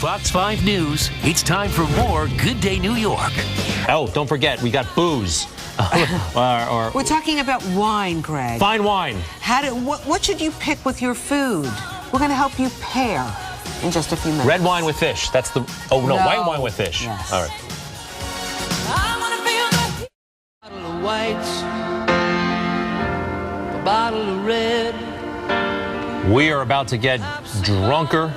Fox 5 News, it's time for more Good Day New York. Oh, don't forget, we got booze. We're talking about wine, Greg. Fine wine. What should you pick with your food? We're going to help you pair in just a few minutes. Red wine with fish. That's the... Oh, no, white wine with fish. Yes. All right. I want to feel the bottle of white, a bottle of red. We are about to get drunker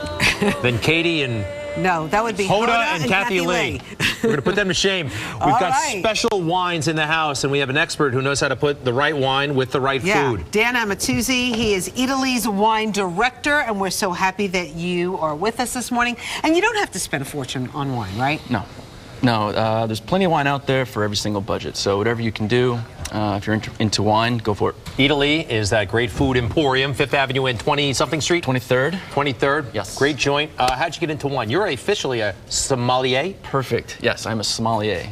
than Katie and... No, that would be Hoda and Kathy Lee. We're going to put them to shame. We've got special wines in the house, and we have an expert who knows how to put the right wine with the right food. Dan Amatuzzi, he is Italy's wine director, and we're so happy that you are with us this morning. And you don't have to spend a fortune on wine, right? No, there's plenty of wine out there for every single budget. So whatever you can do, if you're into wine, go for it. Italy is that great food emporium, 5th Avenue and 20-something Street? 23rd. 23rd? Yes. Great joint. How'd you get into wine? You're officially a sommelier? Perfect. Yes, I'm a sommelier.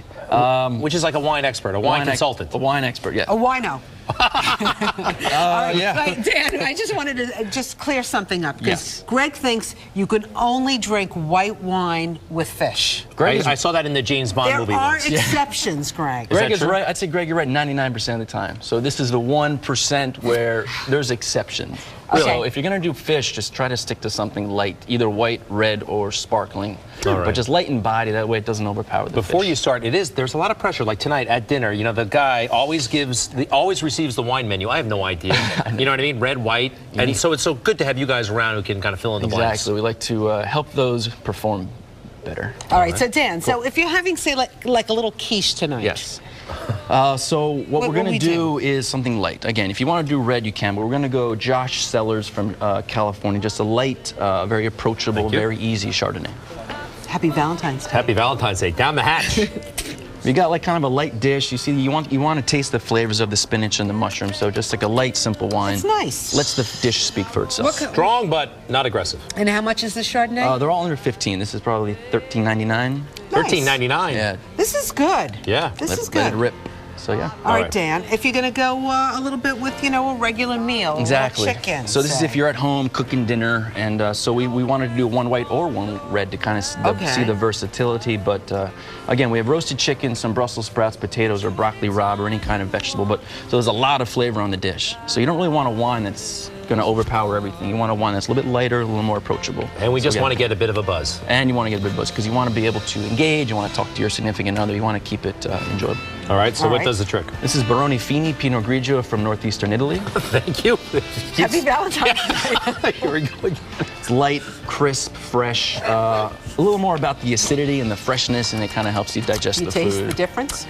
Which is like a wine expert, a wine consultant. A wine expert, yeah. A wino. Yeah. Right, Dan, I just wanted to just clear something up. Yes. Greg thinks you can only drink white wine with fish. I saw that in the James Bond movie once. There are exceptions, Greg. Greg is right. I'd say, Greg, you're right 99% of the time. So this is the 1% where there's exceptions. Okay. So if you're going to do fish, just try to stick to something light, either white, red, or sparkling. Right. But just light in body, that way it doesn't overpower the Before fish. you start, there's a lot of pressure. Like tonight at dinner, you know, the guy always receives the wine menu. I have no idea. You know what I mean? Red, white. And so it's so good to have you guys around who can kind of fill in the blanks. Exactly. We like to help those perform better. All right, so Dan, so if you're having, say, like a little quiche tonight. Yes. So what we're going to do is something light. Again, if you want to do red, you can, but we're going to go Josh Cellars from California. Just a light, very approachable, very easy Chardonnay. Happy Valentine's Day. Happy Valentine's Day. Down the hatch. You got like kind of a light dish. You see, you want to taste the flavors of the spinach and the mushroom. So just like a light, simple wine. It's nice. Lets the dish speak for itself. Strong, but not aggressive. And how much is the Chardonnay? They're all under 15. This is probably $13.99. Nice. $13.99. Yeah. This is good. Yeah. This is Let good. it rip. So yeah. All right, Dan. If you're going to go a little bit with, you know, a regular meal, Exactly. a chicken. So this is if you're at home cooking dinner, and so we wanted to do one white or one red to kind of see the versatility. But again, we have roasted chicken, some Brussels sprouts, potatoes, or broccoli rabe, or any kind of vegetable. But so there's a lot of flavor on the dish. So you don't really want a wine that's going to overpower everything. You want a wine that's a little bit lighter, a little more approachable. And we just want to get a bit of a buzz. And you want to get a bit of a buzz because you want to be able to engage. You want to talk to your significant other. You want to keep it enjoyable. All right. So what does the trick? This is Fini Pinot Grigio from northeastern Italy. Thank you. Happy Valentine's Day. Here we go. It's light, crisp, fresh. A little more about the acidity and the freshness, and it kind of helps you digest the food. You taste the difference?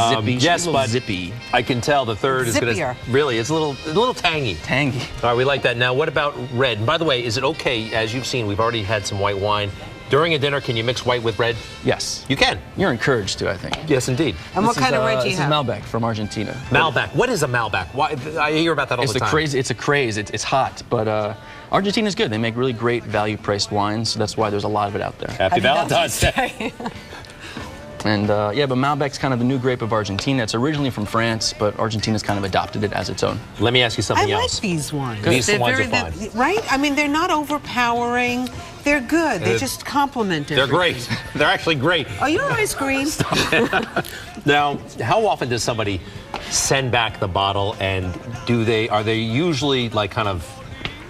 Zippy. Yes, but zippy. I can tell the third is going to really. It's a little tangy. Tangy. All right, we like that. Now, what about red? And by the way, is it okay? As you've seen, we've already had some white wine. During a dinner, can you mix white with red? Yes. You can. You're encouraged to, I think. Yes, indeed. And what kind of red do you have? This is Malbec from Argentina. Malbec. What is a Malbec? Why, I hear about that all the time. It's a craze. It's hot, but Argentina's good. They make really great value-priced wines, so that's why there's a lot of it out there. Happy Valentine's Day. And yeah, but Malbec's kind of the new grape of Argentina. It's originally from France, but Argentina's kind of adopted it as its own. Let me ask you something else. I like these wines. These wines are fine. Right? I mean, they're not overpowering. They're good. They just complement it. They're great. They're actually great. Oh, your ice cream. Now, how often does somebody send back the bottle, and are they usually like kind of,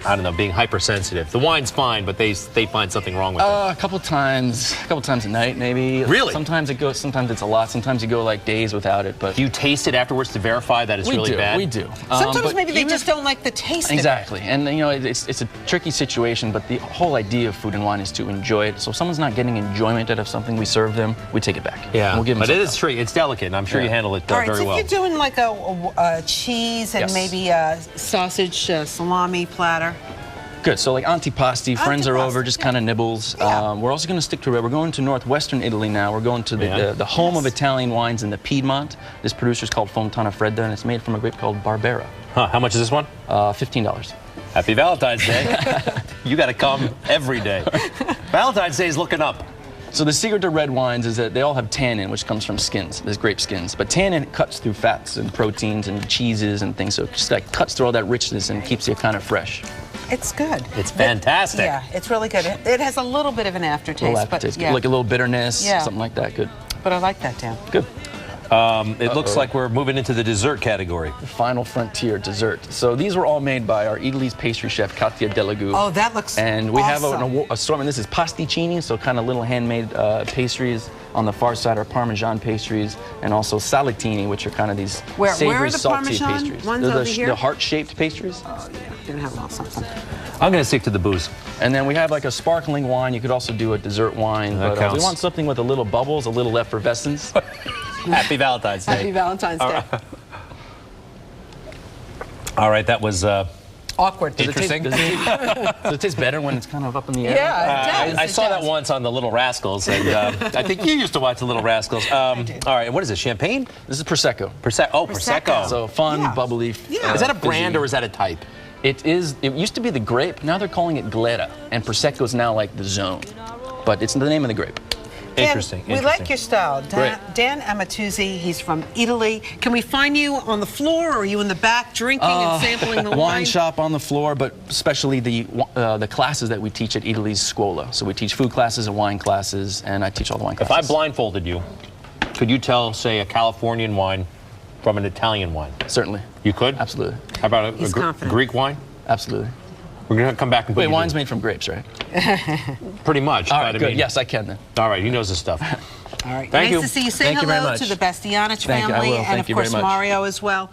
I don't know, being hypersensitive? The wine's fine, but they find something wrong with it. A couple times a night, maybe. Really? Sometimes it's a lot. Sometimes you go like days without it. But do you taste it afterwards to verify that it's really bad? We do. Sometimes maybe they just don't like the taste Exactly. of it. And you know, it's a tricky situation, but the whole idea of food and wine is to enjoy it. So if someone's not getting enjoyment out of something we serve them, we take it back. Yeah. And we'll give them but it is else. tricky. It's delicate, and I'm sure you handle it very well. All right, so if you're doing like a cheese and maybe a sausage salami platter. Good. So like antipasti, friends are over, just kind of nibbles. Yeah. We're also going to stick to red. We're going to northwestern Italy now. We're going to the home of Italian wines in the Piedmont. This producer is called Fontana Fredda, and it's made from a grape called Barbera. Huh. How much is this one? $15. Happy Valentine's Day. You got to come every day. Valentine's Day is looking up. So the secret to red wines is that they all have tannin, which comes from skins. There's grape skins. But tannin cuts through fats and proteins and cheeses and things. So it just like cuts through all that richness and keeps you kind of fresh. It's good. It's fantastic. Yeah, it's really good. It has a little bit of an aftertaste. A little aftertaste, but, yeah. like a little bitterness, Yeah. something like that. Good. But I like that, Dan. Good. It looks like we're moving into the dessert category. Final frontier dessert. So these were all made by our Italy's pastry chef, Katia Delagou. Oh, that looks And we have awesome. an assortment. This is pasticcini, so kind of little handmade pastries. On the far side are Parmesan pastries, and also saltini, which are kind of these Where savory, are the salty Parmesan pastries. ones They're over here? the heart-shaped pastries. Oh, yeah. Gonna have a little something. I'm going to stick to the booze. And then we have like a sparkling wine. You could also do a dessert wine, That but we counts. want something with a little bubbles, a little effervescence. Happy Valentine's Day. Happy Valentine's Day. All right, that was Awkward. interesting. Does it taste better when it's kind of up in the air? Yeah, it does. I It saw that does. once on the Little Rascals, and I think you used to watch the Little Rascals. All right, what is it? Champagne? This is Prosecco. Prosecco. Prosecco. So fun, Yeah. bubbly. Yeah. Is that a brand fizzy. or is that a type? It is. It used to be the grape. Now they're calling it Glera, and Prosecco is now like the zone. But it's the name of the grape. Dan, Interesting. We like your style. Great. Dan Amatuzzi, he's from Italy. Can we find you on the floor, or are you in the back drinking and sampling the wine? Wine shop on the floor, but especially the classes that we teach at Italy's Scuola. So we teach food classes and wine classes, and I teach all the wine If classes. I blindfolded you, could you tell, say, a Californian wine from an Italian wine? Certainly. You could? Absolutely. How about a He's confident. Greek wine? Absolutely. We're going to come back and put Wait, you wine's to- made from grapes, right? Pretty much. All but right, I good. mean- Yes, I can then. All right, he knows his stuff. All right. Thank nice you. to see you. Say Thank you very hello much. to the Bastianich Thank you. I family, will. and Thank of you very course much. Mario as well.